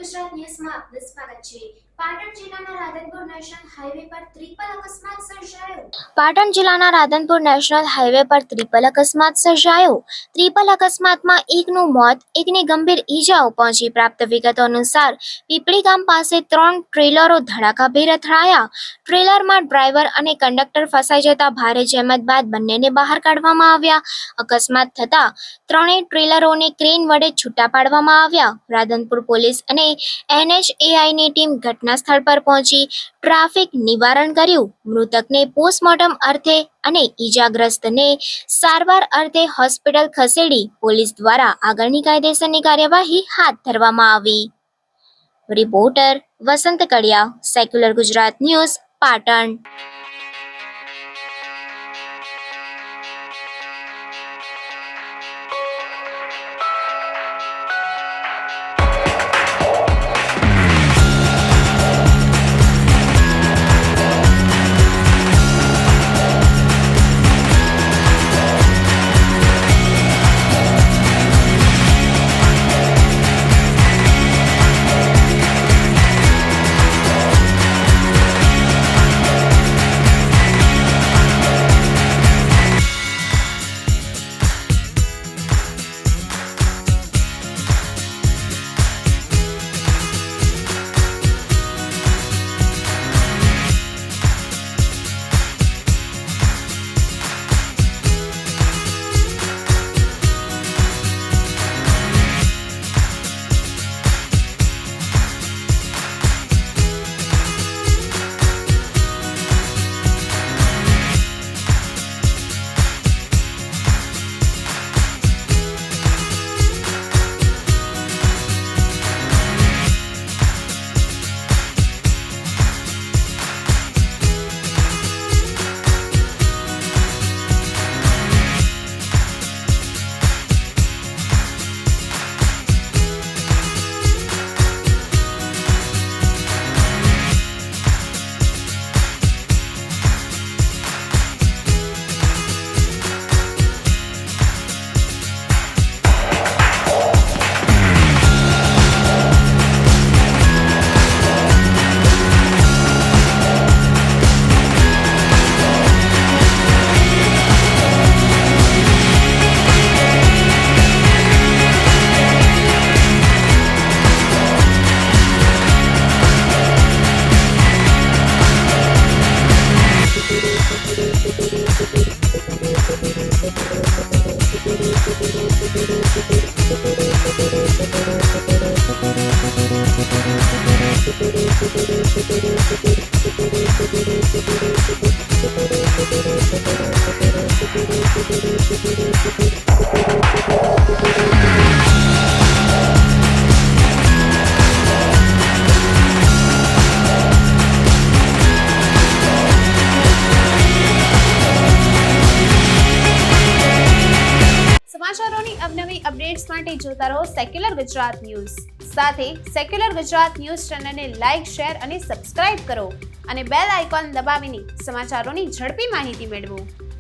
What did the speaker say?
ગુજરાત ન્યૂઝમાં આપનું સ્વાગત છે। પાટણ જિલ્લાના રાધનપુર નેશનલ હાઈવે પર ટ્રિપલ અકસ્માત સર્જાયો। પાટણ જિલ્લાના રાધનપુર નેશનલ હાઈવે પર ટ્રિપલ અકસ્માત સર્જાયો। ટ્રિપલ અકસ્માતમાં એકનું મોત, એકને ગંભીર ઈજાઓ પહોંચી। પ્રાપ્ત વિગતો અનુસાર પીપળી ગામ પાસે 3 ટ્રેલરો ધડાકાભેર અથડાયા। ટ્રેલરમાં ડ્રાઈવર અને કંડક્ટર ફસાઈ જતા ભારે જહેમત બાદ બંનેને બહાર કાઢવામાં આવ્યા। અકસ્માત થતા ત્રણેય ટ્રેલરોને ક્રેન વડે છૂટા પાડવામાં આવ્યા। રાધનપુર પોલીસ અને NHAIની ટીમ ઘટના સ્થળ પર પહોંચી ટ્રાફિક નિવારણ કર્યું। મૃતકને પોસ્ટમોર્ટમ અર્થે અને ઈજાગ્રસ્તને સારવાર અર્થે હોસ્પિટલ ખસેડી પોલીસ દ્વારા આગળની કાયદેસરની કાર્યવાહી હાથ ધરવામાં આવી। રિપોર્ટર વસંત કડિયા, સેક્યુલર ગુજરાત ન્યૂઝ, પાટણ। સમાચારોની અવનવી અપડેટ્સ માટે જોતા રહો સેક્યુલર ગુજરાત ન્યૂઝ। સાથે સેક્યુલર ગુજરાત ન્યૂઝ ચેનલને લાઇક, શેર અને સબસ્ક્રાઇબ કરો અને બેલ આઇકોન દબાવીને સમાચારોની ઝડપી માહિતી મેળવો।